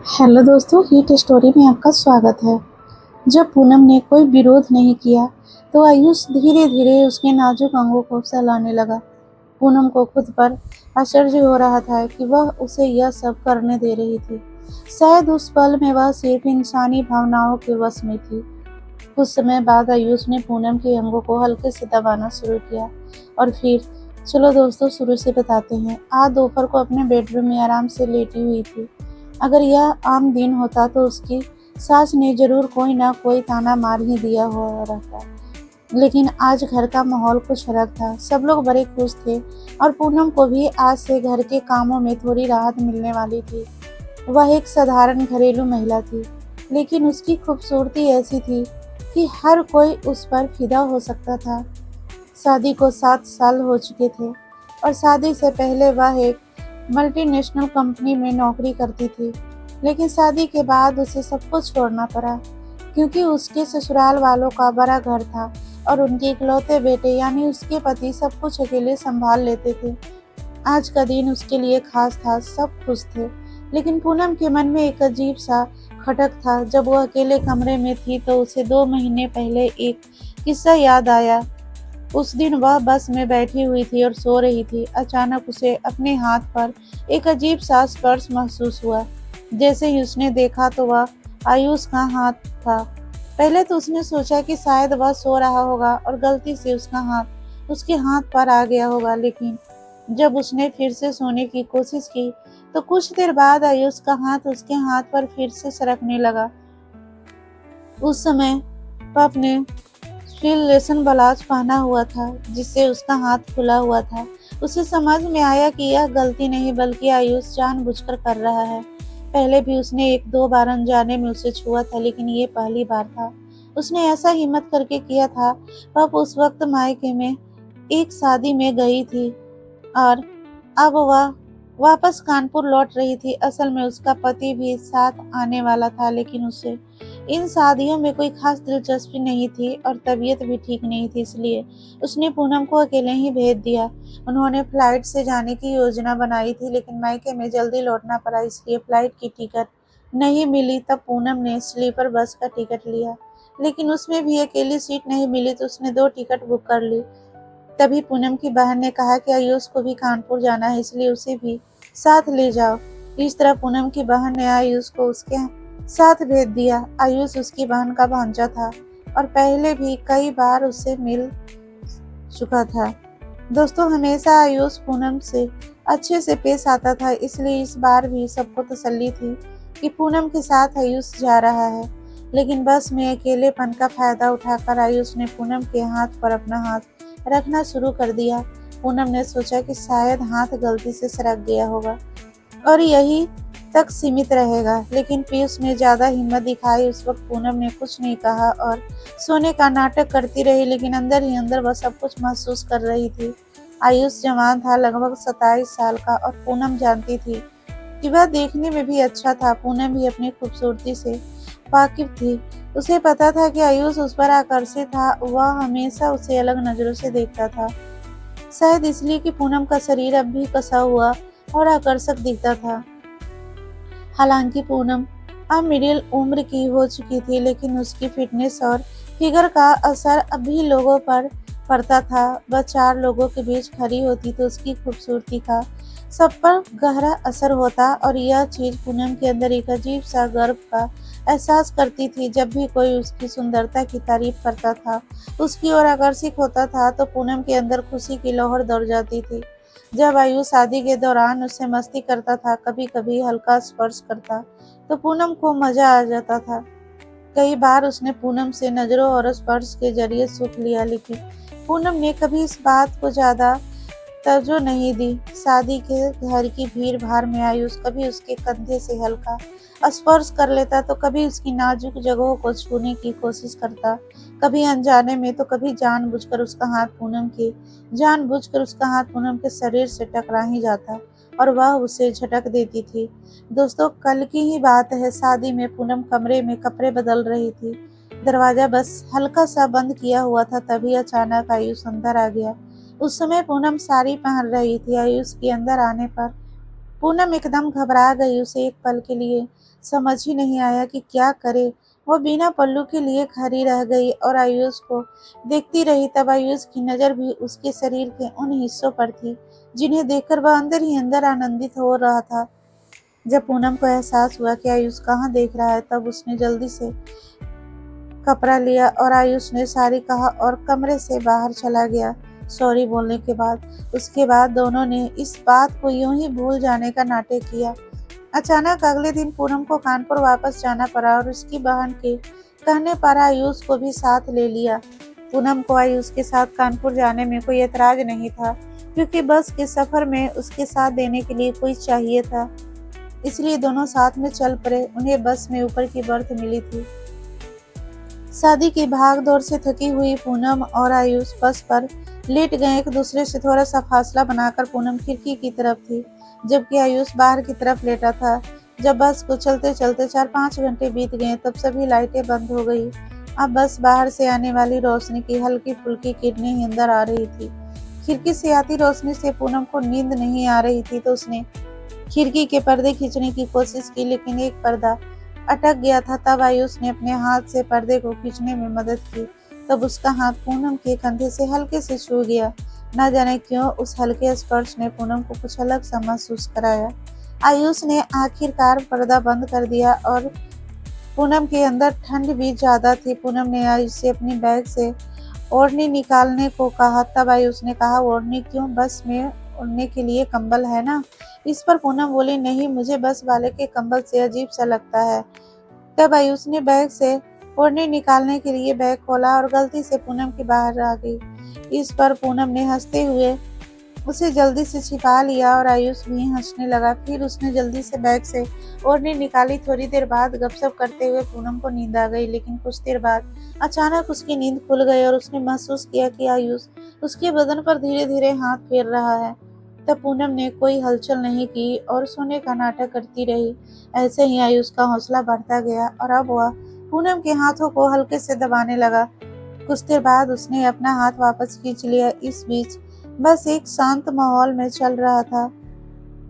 Hello दोस्तों, hit story में आपका स्वागत है। जब पूनम ने कोई विरोध नहीं किया तो आयुष धीरे धीरे उसके नाजुक अंगों को सहलाने लगा। पूनम को खुद पर आश्चर्य हो रहा था कि वह उसे यह सब करने दे रही थी। शायद उस पल में वह सिर्फ इंसानी भावनाओं के वश में थी। कुछ समय बाद आयुष ने पूनम के अंगों को हल्के से दबाना शुरू किया और फिर चलो दोस्तों शुरू से बताते हैं। आज दोपहर को अपने बेडरूम में आराम से लेटी हुई थी। अगर यह आम दिन होता तो उसकी सास ने जरूर कोई ना कोई ताना मार ही दिया हो रहता, लेकिन आज घर का माहौल कुछ अलग था। सब लोग बड़े खुश थे और पूनम को भी आज से घर के कामों में थोड़ी राहत मिलने वाली थी। वह एक साधारण घरेलू महिला थी, लेकिन उसकी खूबसूरती ऐसी थी कि हर कोई उस पर फिदा हो सकता था। शादी को 7 साल हो चुके थे और शादी से पहले वह एक मल्टीनेशनल कंपनी में नौकरी करती थी, लेकिन शादी के बाद उसे सब कुछ छोड़ना पड़ा क्योंकि उसके ससुराल वालों का बड़ा घर था और उनके इकलौते बेटे यानी उसके पति सब कुछ अकेले संभाल लेते थे। आज का दिन उसके लिए खास था, सब खुश थे, लेकिन पूनम के मन में एक अजीब सा खटक था। जब वह अकेले कमरे में थी तो उसे 2 महीने पहले एक किस्सा याद आया। उस दिन वह बस में बैठी हुई थी और सो रही थी। अचानक उसे अपने हाथ पर एक अजीब सा स्पर्श महसूस हुआ। जैसे ही उसने देखा तो वह आयुष का हाथ था। पहले तो उसने सोचा कि शायद वह सो रहा होगा और गलती से उसका हाथ उसके हाथ पर आ गया होगा, लेकिन जब उसने फिर से सोने की कोशिश की तो कुछ देर बाद आयुष का हाथ उसके हाथ पर फिर से सरकने लगा। उस समय वह अपने स्टील ब्लाउज पहना हुआ था जिससे उसका हाथ खुला हुआ था। उसे समझ में आया कि यह गलती नहीं बल्कि आयुष जानबूझकर कर रहा है। पहले भी उसने 1-2 बार अनजाने में उसे छुआ था, लेकिन ये पहली बार था। उसने ऐसा हिम्मत करके किया था। वह उस वक्त मायके में एक शादी में गई थी और अब वह वापस कानपुर लौट रही थी। असल में उसका पति भी साथ आने वाला था, लेकिन उसे इन शादियों में कोई खास दिलचस्पी नहीं थी और तबीयत भी ठीक नहीं थी, इसलिए उसने पूनम को अकेले ही भेज दिया। उन्होंने फ्लाइट से जाने की योजना बनाई थी, लेकिन मायके में जल्दी लौटना पड़ा, इसलिए फ्लाइट की टिकट नहीं मिली। तब पूनम ने स्लीपर बस का टिकट लिया, लेकिन उसमें भी अकेली सीट नहीं मिली तो उसने 2 टिकट बुक कर ली। तभी पूनम की बहन ने कहा कि आयुष को भी कानपुर जाना है, इसलिए उसे भी साथ ले जाओ। इस तरह पूनम की बहन ने आयुष को उसके साथ भेज दिया। आयुष उसकी बहन का भांजा था और पहले भी कई बार उससे मिल चुका था। दोस्तों, हमेशा आयुष पूनम से अच्छे से पेश आता था, इसलिए इस बार भी सबको तसल्ली थी कि पूनम के साथ आयुष जा रहा है। लेकिन बस में अकेलेपन का फायदा उठाकर आयुष ने पूनम के हाथ पर अपना हाथ रखना शुरू कर दिया। पूनम ने सोचा कि शायद हाथ गलती से सरक गया होगा और यही तक सीमित रहेगा, लेकिन पीयूष ने ज्यादा हिम्मत दिखाई। उस वक्त पूनम ने कुछ नहीं कहा और सोने का नाटक करती रही, लेकिन अंदर ही अंदर वह सब कुछ महसूस कर रही थी। आयुष जवान था, लगभग 27 साल का, और पूनम जानती थी कि वह देखने में भी अच्छा था। पूनम भी अपनी खूबसूरती से वाकिफ थी। उसे पता था कि आयुष उस पर आकर्षित था। वह हमेशा उसे अलग नजरों से देखता था, शायद इसलिए कि पूनम का शरीर अब भी कसा हुआ और आकर्षक दिखता था। हालांकि पूनम अब मिडिल उम्र की हो चुकी थी, लेकिन उसकी फिटनेस और फिगर का असर अभी लोगों पर पड़ता था। वह 4 लोगों के बीच खड़ी होती तो उसकी खूबसूरती का सब पर गहरा असर होता, और यह चीज पूनम के अंदर एक अजीब सा गर्व का एहसास करती थी। जब भी कोई उसकी सुंदरता की तारीफ करता था, उसकी ओर आकर्षित होता था, तो पूनम के अंदर खुशी की लहर दौड़ जाती थी। जब आयुष शादी के दौरान उससे मस्ती करता था, कभी कभी हल्का स्पर्श करता, तो पूनम को मजा आ जाता था। कई बार उसने पूनम से नजरों और स्पर्श के जरिए सुख लिया, लेकिन पूनम ने कभी इस बात को ज्यादा तवज्जो नहीं दी। शादी के घर की भीड़ भाड़ में आयुष कभी उसके कंधे से हल्का स्पर्श कर लेता, तो कभी उसकी नाजुक जगहों को छूने की कोशिश करता, कभी अनजाने में तो कभी जानबूझकर उसका हाथ पूनम के शरीर से टकरा ही जाता और वह उसे झटक देती थी। दोस्तों, कल की ही बात है। शादी में पूनम कमरे में कपड़े बदल रही थी। दरवाजा बस हल्का सा बंद किया हुआ था, तभी अचानक आयुष अंदर आ गया। उस समय पूनम साड़ी पहन रही थी। आयुष के अंदर आने पर पूनम एकदम घबरा गई। उसे एक पल के लिए समझ ही नहीं आया कि क्या करे। वो बिना पल्लू के लिए खड़ी रह गई और आयुष को देखती रही। तब आयुष की नज़र भी उसके शरीर के उन हिस्सों पर थी जिन्हें देखकर वह अंदर ही अंदर आनंदित हो रहा था। जब पूनम को एहसास हुआ कि आयुष कहाँ देख रहा है, तब उसने जल्दी से कपड़ा लिया और आयुष ने सारी कहा और कमरे से बाहर चला गया। सॉरी बोलने के बाद उसके बाद दोनों ने इस बात को यूं ही भूल जाने का नाटक किया। अचानक अगले दिन पूनम को कानपुर वापस जाना पड़ा और उसकी बहन के कहने पर आयुष को भी साथ ले लिया। पूनम को आयुष के साथ कानपुर जाने में कोई एतराज नहीं था, क्योंकि बस के सफर में उसके साथ देने के लिए कोई चाहिए था। इसलिए दोनों साथ में चल पड़े। उन्हें बस में ऊपर की बर्थ मिली थी। शादी की भाग दौड़ से थकी हुई पूनम और आयुष बस पर लेट गए। एक दूसरे से थोड़ा सा फासला बनाकर पूनम खिड़की की तरफ थी, जबकि आयुष बाहर की तरफ लेटा था। जब बस को चलते चलते 4-5 घंटे बीत गए, तब सभी लाइटें बंद हो गई। अब बस बाहर से आने वाली रोशनी की हल्की फुल्की किरणें ही अंदर आ रही थी। खिड़की से आती रोशनी से पूनम को नींद नहीं आ रही थी, तो उसने खिड़की के पर्दे खींचने की कोशिश की, लेकिन एक पर्दा अटक गया था। तब आयुष ने अपने हाथ से पर्दे को खींचने में मदद की। तब उसका हाथ पूनम के कंधे से हल्के से छू गया। न जाने क्यों उस हल्के स्पर्श ने पूनम को कुछ अलग सा महसूस कराया। आयुष ने आखिरकार पर्दा बंद कर दिया और पूनम के अंदर ठंड भी ज्यादा थी। पूनम ने आयुष से अपनी बैग से ओढ़नी निकालने को कहा। तब आयुष ने कहा, ओढ़नी क्यों? बस में ओढ़ने के लिए कंबल है ना? इस पर पूनम बोली, नहीं, मुझे बस वाले के कंबल से अजीब सा लगता है। तब आयुष ने बैग से ओढ़नी निकालने के लिए बैग खोला और गलती से पूनम के बाहर आ गई। इस पर पूनम ने हंसते हुए उसे जल्दी से छिपा लिया और आयुष भी हंसने लगा। फिर उसने जल्दी से बैग से ओढ़नी निकाली। थोड़ी देर बाद गपशप करते हुए पूनम को नींद आ गई, लेकिन कुछ देर बाद अचानक उसकी नींद खुल गई और उसने महसूस किया कि आयुष उसके बदन पर धीरे धीरे हाथ फेर रहा है। तब पूनम ने कोई हलचल नहीं की और सोने का नाटक करती रही। ऐसे ही आयुष का हौसला बढ़ता गया और अब वह पूनम के हाथों को हल्के से दबाने लगा। कुछ देर बाद उसने अपना हाथ वापस खींच लिया। इस बीच बस एक शांत माहौल में चल रहा था।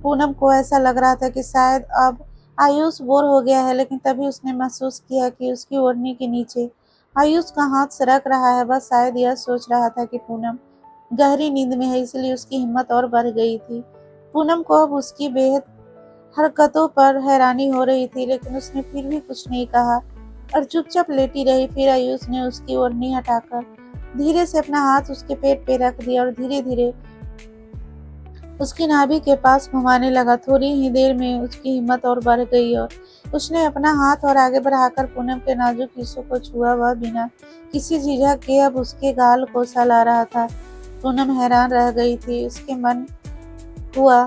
पूनम को ऐसा लग रहा था कि शायद अब आयुष बोर हो गया है, लेकिन तभी उसने महसूस किया कि उसकी ओढ़नी के नीचे आयुष का हाथ सरक रहा है। बस शायद यह सोच रहा था कि पूनम गहरी नींद में है, इसलिए उसकी हिम्मत और बढ़ गई थी। पूनम को अब उसकी बेहद हरकतों पर हैरानी हो रही थी, लेकिन उसने फिर भी कुछ नहीं कहा और चुपचाप लेटी रही। फिर आयुष ने उसकी ओढ़नी हटाकर धीरे से अपना हाथ उसके पेट पे रख दिया और धीरे धीरे उसकी नाभि के पास घुमाने लगा। थोड़ी ही देर में उसकी हिम्मत और बढ़ गई और उसने अपना हाथ और आगे बढ़ाकर पूनम के नाजुक हिस्सों को छुआ। वह बिना किसी झिझक के अब उसके गाल को सहला रहा था। पूनम हैरान रह गई थी। उसके मन हुआ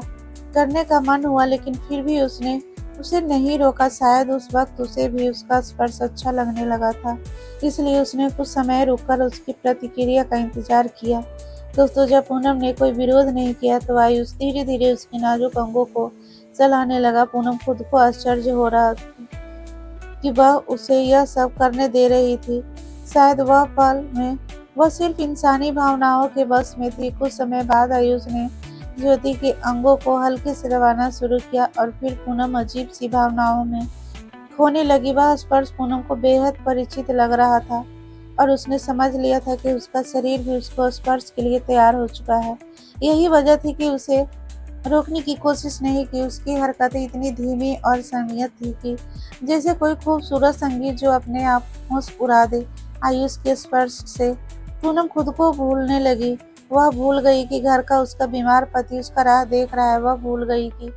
करने का मन हुआ, लेकिन फिर भी उसने उसे नहीं रोका। शायद उस वक्त उसे भी उसका स्पर्श अच्छा लगने लगा था, इसलिए उसने कुछ समय रुककर उसकी प्रतिक्रिया का इंतजार किया। दोस्तों, जब पूनम ने कोई विरोध नहीं किया, तो आयुष धीरे धीरे उसके नाजुक अंगों को चलाने लगा। पूनम खुद को आश्चर्य हो रहा कि वह उसे यह सब करने दे रही थी। शायद वह पल में वह सिर्फ इंसानी भावनाओं के बस में थी। कुछ समय बाद आयुष ने ज्योति के अंगों को हल्के से दबाना शुरू किया और फिर पूनम अजीब सी भावनाओं में खोने लगी। वह स्पर्श पूनम को बेहद परिचित लग रहा था और उसने समझ लिया था कि उसका शरीर भी उसको स्पर्श के लिए तैयार हो चुका है। यही वजह थी कि उसे रोकने की कोशिश नहीं की। उसकी हरकतें इतनी धीमी और संयत थी कि जैसे कोई खूबसूरत संगीत जो अपने आप होश उड़ा दे। आयुष के स्पर्श से पूनम खुद को भूलने लगी। वह भूल गई कि घर का उसका बीमार पति उसका राह देख रहा है। वह भूल गई कि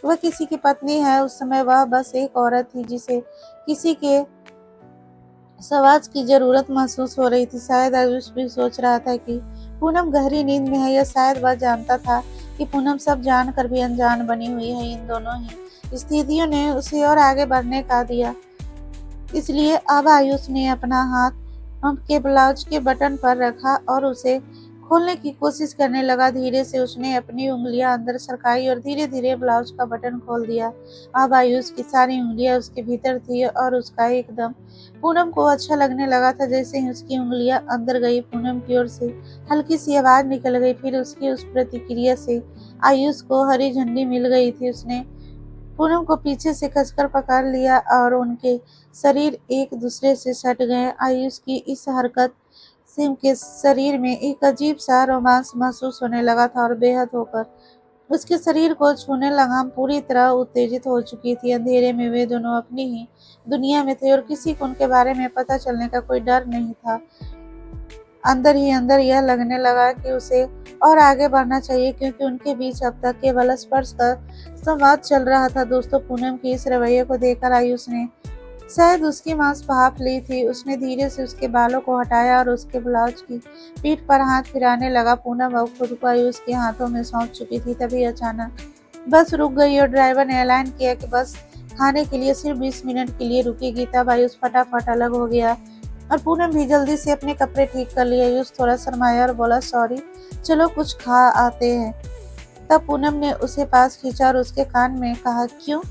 वह किसी की पत्नी है। उस समय वह बस एक औरत थी जिसे किसी के समाज की जरूरत महसूस हो रही थी। शायद आयुष भी सोच रहा था कि पूनम गहरी नींद में है, या शायद वह जानता था कि पूनम सब जानकर भी अनजान बनी हुई है। इन दोनों ही स्थितियों ने उसे और आगे बढ़ने का दिया। इसलिए अब आयुष ने अपना हाथ के ब्लाउज के बटन पर रखा और उसे खोलने की कोशिश करने लगा। धीरे से उसने अपनी उंगलियां अंदर सरकाई और धीरे धीरे ब्लाउज का बटन खोल दिया। अब आयुष की सारी उंगलियां उसके भीतर थी और उसका एकदम पूनम को अच्छा लगने लगा था। जैसे ही उसकी उंगलियां अंदर गई, पूनम की ओर से हल्की सी आवाज निकल गई। फिर उसकी उस प्रतिक्रिया से आयुष को हरी झंडी मिल गई थी। उसने पूनम को पीछे से कसकर पकड़ लिया और उनके शरीर एक दूसरे से सट गए। आयुष की इस हरकत से उनके शरीर में एक अजीब सा रोमांस महसूस होने लगा था और बेहद होकर उसके शरीर को छूने लगाम पूरी तरह उत्तेजित हो चुकी थी। अंधेरे में वे दोनों अपनी ही दुनिया में थे और किसी को उनके बारे में पता चलने का कोई डर नहीं था। अंदर ही अंदर यह लगने लगा कि उसे और आगे बढ़ना चाहिए, क्योंकि उनके बीच अब तक केवल स्पर्श का संवाद चल रहा था। दोस्तों, पूनम की इस रवैये को देखकर आयुष ने शायद उसकी मांस भाप ली थी। उसने धीरे से उसके बालों को हटाया और उसके ब्लाउज की पीठ पर हाथ फिराने लगा। पूनम अब खुद को आयुष के हाथों में सौंप चुकी थी। तभी अचानक बस रुक गई और ड्राइवर ने ऐलान किया कि बस खाने के लिए सिर्फ 20 मिनट के लिए रुकेगी। तब आयुष फटाफट अलग हो गया और पूनम भी जल्दी से अपने कपड़े ठीक कर लिए। आयुष थोड़ा शर्माया और बोला, सॉरी, चलो कुछ खा आते हैं। तब पूनम ने उसे पास खींचा और उसके कान में कहा, क्यों?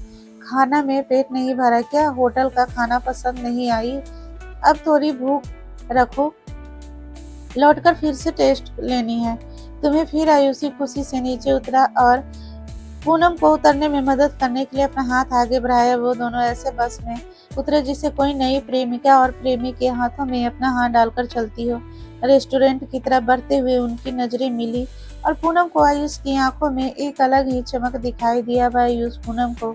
खाना में पेट नहीं भरा क्या? होटल का खाना पसंद नहीं आई? अब थोड़ी भूख रखो, लौटकर फिर से टेस्ट लेनी है तुम्हें। फिर आयुषी खुशी से नीचे उतरा और पूनम को उतरने में मदद करने के लिए अपना हाथ आगे बढ़ाया। वो दोनों ऐसे बस में उतरे जिसे कोई नई प्रेमिका और प्रेमी के हाथों में अपना हाथ डालकर चलती हो। रेस्टोरेंट की तरफ बढ़ते हुए उनकी नजरें मिली और पूनम को आयुष की आंखों में एक अलग ही चमक दिखाई दिया। वह आयुष पूनम को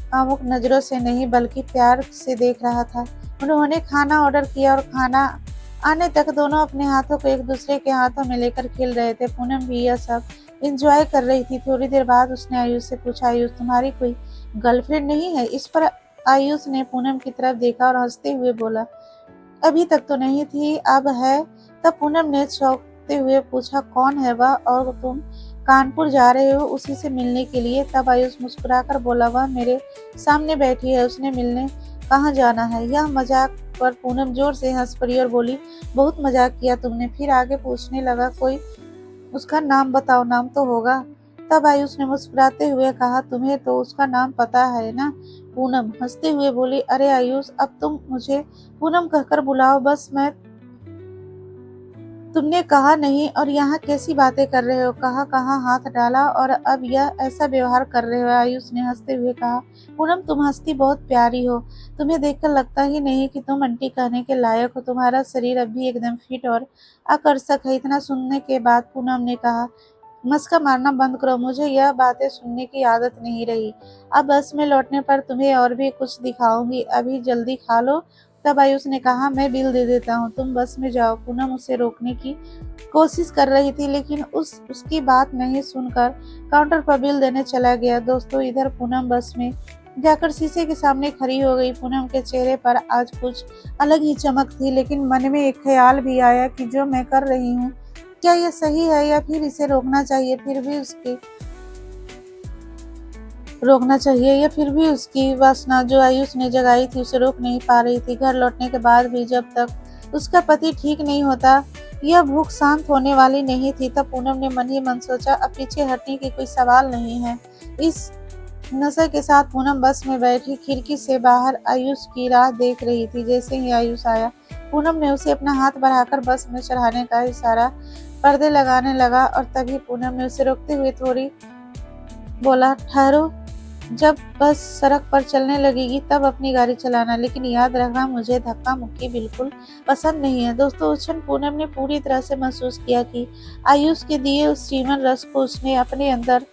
कामुक नजरों से नहीं बल्कि प्यार से देख रहा था। उन्होंने खाना ऑर्डर किया और खाना आने तक दोनों अपने हाथों को एक दूसरे के हाथों में लेकर खेल रहे थे। पूनम भी यह सब एंजॉय कर रही थी। थोड़ी देर बाद उसने आयुष से पूछा, आयुष, तुम्हारी कोई गर्लफ्रेंड नहीं है? इस पर आयुष ने पूनम की तरफ देखा और हंसते हुए बोला, अभी तक तो नहीं थी, अब है। तब पूनम ने चौंकते हुए पूछा, कौन है वह और तुम कानपुर जा रहे हो उसी से मिलने के लिए? तब आयुष मुस्कुराकर बोला, वह मेरे सामने बैठी है, उसने मिलने कहाँ जाना है? यह मजाक पर पूनम जोर से हंस पड़ी और बोली, बहुत मजाक किया तुमने। फिर आगे पूछने लगा, कोई उसका नाम बताओ, नाम तो होगा। तब आयुष ने मुस्कुराते हुए कहा, तुम्हें तो उसका नाम पता है ना? पूनम हंसते हुए बोली, अरे आयुष, अब तुम मुझे पूनम कहकर बुलाओ बस। मैं तुमने कहा नहीं और यहाँ कैसी बातें कर रहे हो? कहाँ हाथ डाला और अब यह ऐसा व्यवहार कर रहे हो? आयुष ने हंसते हुए कहा, पूनम, तुम हंसती बहुत प्यारी हो। तुम्हें देखकर लगता ही नहीं कि तुम आंटी कहने के लायक हो। तुम्हारा शरीर अब भी एकदम फिट और आकर्षक है। इतना सुनने के बाद पूनम ने कहा, मस्का मारना बंद करो, मुझे यह बातें सुनने की आदत नहीं रही। अब बस में लौटने पर तुम्हें और भी कुछ दिखाऊंगी, अभी जल्दी खा लो। तब आयुष ने कहा, मैं बिल दे देता हूँ, तुम बस में जाओ। पूनम उसे रोकने की कोशिश कर रही थी, लेकिन उसकी बात नहीं सुनकर काउंटर पर बिल देने चला गया। दोस्तों, इधर पूनम बस में जाकर शीशे के सामने खड़ी हो गई। पूनम के चेहरे पर आज कुछ अलग ही चमक थी, लेकिन मन में एक ख्याल भी आया कि जो मैं कर रही हूँ, क्या यह सही है या फिर इसे रोकना चाहिए? फिर भी उसकी वासना जो आयुष ने जगाई थी उसे रोक नहीं पा रही थी। घर लौटने के बाद भी जब तक उसका पति ठीक नहीं होता, यह भूख शांत होने वाली नहीं थी। तब पूनम ने मन ही मन सोचा, अब पीछे हटने की कोई सवाल नहीं है। इस नशे के साथ पूनम बस में बैठी खिड़की से बाहर आयुष की राह देख रही थी। जैसे ही आयुष आया, पूनम ने उसे अपना हाथ बढ़ाकर बस में चढ़ाने का इशारा पर्दे लगाने लगा और तभी पूनम ने उसे रोकते हुए थोड़ी बोला, ठहरो, जब बस सड़क पर चलने लगेगी तब अपनी गाड़ी चलाना, लेकिन याद रखना मुझे धक्का मुक्की बिल्कुल पसंद नहीं है। दोस्तों, उस क्षण पूनम ने पूरी तरह से महसूस किया कि आयुष के दिए उस जीवन रस को उसने अपने अंदर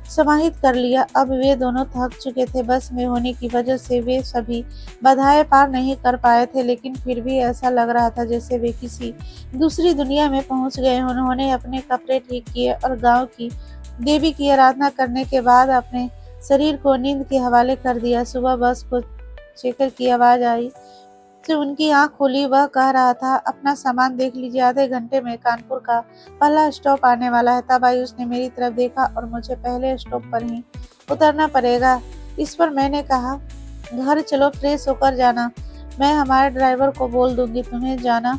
समाहित कर लिया। अब वे दोनों थक चुके थे। बस में होने की वजह से वे सभी बाधाएं पार नहीं कर पाए थे, लेकिन फिर भी ऐसा लग रहा था जैसे वे किसी दूसरी दुनिया में पहुंच गए। उन्होंने अपने कपड़े ठीक किए और गांव की देवी की आराधना करने के बाद अपने शरीर को नींद के हवाले कर दिया। सुबह बस को चेकर की आवाज आई तो उनकी आंख खुली। वह कह रहा था, अपना सामान देख लीजिए, आधे घंटे में कानपुर का पहला स्टॉप आने वाला है। तब आयुष ने मेरी तरफ देखा और मुझे पहले स्टॉप पर ही उतरना पड़ेगा। इस पर मैंने कहा, घर चलो, फ्रेश होकर जाना, मैं हमारे ड्राइवर को बोल दूंगी तुम्हें जाना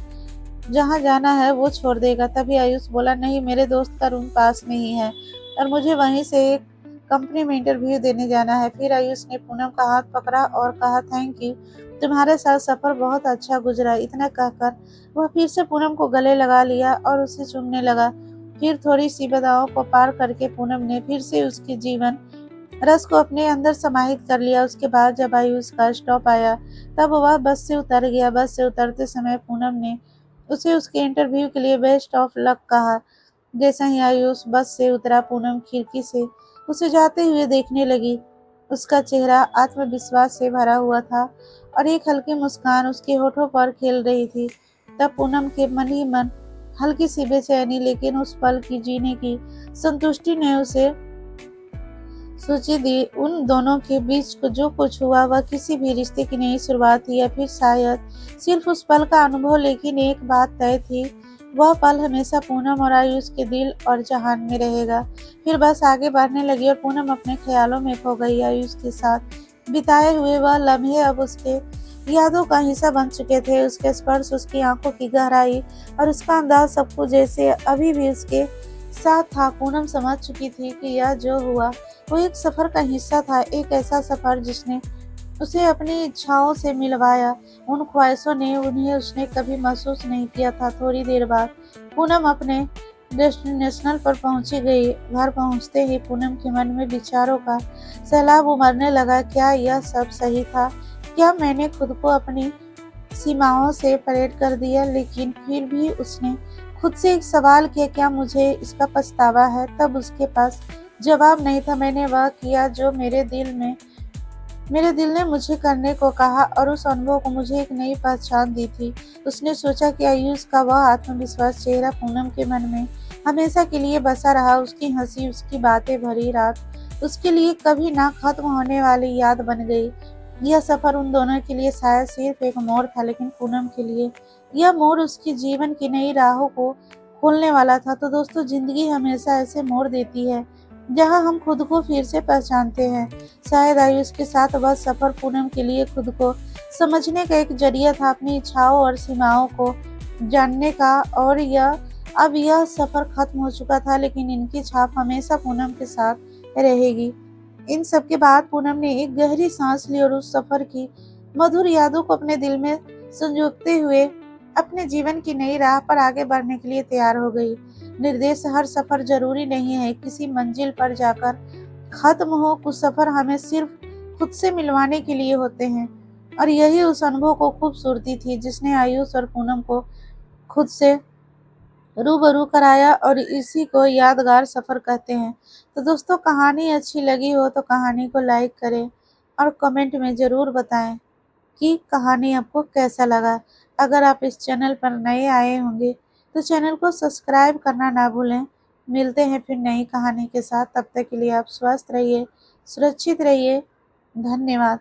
जहाँ जाना है वो छोड़ देगा। तभी आयुष बोला, नहीं, मेरे दोस्त का रूम पास में ही है और मुझे वहीं से एक कंपनी में इंटरव्यू देने जाना है। फिर आयुष ने पूनम का हाथ पकड़ा और कहा, थैंक यू, तुम्हारे साथ सफर बहुत अच्छा गुजरा। इतना कहकर वह फिर से पूनम को गले लगा लिया और उसे चूमने लगा। फिर थोड़ी सी बाधाओं को पार करके पूनम ने फिर से उसके जीवन रस को अपने अंदर समाहित कर लिया। उसके बाद जब आयुष का स्टॉप आया तब वह बस से उतर गया। बस से उतरते समय पूनम ने उसे उसके इंटरव्यू के लिए बेस्ट ऑफ लक कहा। जैसा ही आयुष बस से उतरा, पूनम खिड़की से उसे जाते हुए देखने लगी। उसका चेहरा आत्मविश्वास से भरा हुआ था और एक हल्की मुस्कान उसके होठों पर खेल रही थी। तब पूनम के मन ही मन हल्की सी बेचैनी, लेकिन उस पल की जीने की संतुष्टि ने उसे सूची दी। उन दोनों के बीच जो कुछ हुआ वह किसी भी रिश्ते की नई शुरुआत थी, या फिर शायद सिर्फ उस पल का अनुभव। लेकिन एक बात तय थी, वह पल हमेशा पूनम और आयुष के दिल और जहान में रहेगा। फिर बस आगे बढ़ने लगी और पूनम अपने ख्यालों में खो गई। आयुष के साथ बिताए हुए वह लम्हे अब उसके यादों का हिस्सा बन चुके थे। उसके स्पर्श, उसकी आंखों की गहराई और उसका अंदाज, सब कुछ जैसे अभी भी उसके साथ था। पूनम समझ चुकी थी कि यह जो हुआ वो एक सफर का हिस्सा था, एक ऐसा सफर जिसने उसे अपनी इच्छाओं से मिलवाया, उन ख्वाहिशों ने उन्हें उसने कभी महसूस नहीं किया था। थोड़ी देर बाद पूनम अपने डेस्टिनेशन पर पहुंची गई। घर पहुंचते ही पूनम के मन में विचारों का सैलाब उमड़ने लगा। क्या यह सब सही था? क्या मैंने खुद को अपनी सीमाओं से परेड कर दिया? लेकिन फिर भी उसने खुद से एक सवाल किया, क्या मुझे इसका पछतावा है? तब उसके पास जवाब नहीं था। मैंने वह किया जो मेरे दिल ने मुझे करने को कहा, और उस अनुभव को मुझे एक नई पहचान दी थी। उसने सोचा कि आयुष का वह आत्मविश्वास चेहरा पूनम के मन में हमेशा के लिए बसा रहा। उसकी हंसी, उसकी बातें भरी रात उसके लिए कभी ना खत्म होने वाली याद बन गई। यह सफर उन दोनों के लिए शायद सिर्फ एक मोड़ था, लेकिन पूनम के लिए यह मोड़ उसकी जीवन की नई राहों को खोलने वाला था। तो दोस्तों, जिंदगी हमेशा ऐसे मोड़ देती है जहां हम खुद को फिर से पहचानते हैं। शायद आयुष के साथ वह सफर पूनम के लिए खुद को समझने का एक जरिया था, अपनी इच्छाओं और सीमाओं को जानने का। और अब यह सफर खत्म हो चुका था, लेकिन इनकी छाप हमेशा पूनम के साथ रहेगी। इन सब के बाद पूनम ने एक गहरी सांस ली और उस सफर की मधुर यादों को अपने दिल में संजोते हुए अपने जीवन की नई राह पर आगे बढ़ने के लिए तैयार हो गई। निर्देश, हर सफर जरूरी नहीं है किसी मंजिल पर जाकर खत्म हो। कुछ सफर हमें सिर्फ खुद से मिलवाने के लिए होते हैं, और यही उस अनुभव को खूबसूरती थी जिसने आयुष और पूनम को खुद से रूबरू कराया, और इसी को यादगार सफर कहते हैं। तो दोस्तों, कहानी अच्छी लगी हो तो कहानी को लाइक करें और कमेंट में ज़रूर बताएं कि कहानी आपको कैसा लगा। अगर आप इस चैनल पर नए आए होंगे तो चैनल को सब्सक्राइब करना ना भूलें। मिलते हैं फिर नई कहानी के साथ। तब तक के लिए आप स्वस्थ रहिए, सुरक्षित रहिए। धन्यवाद।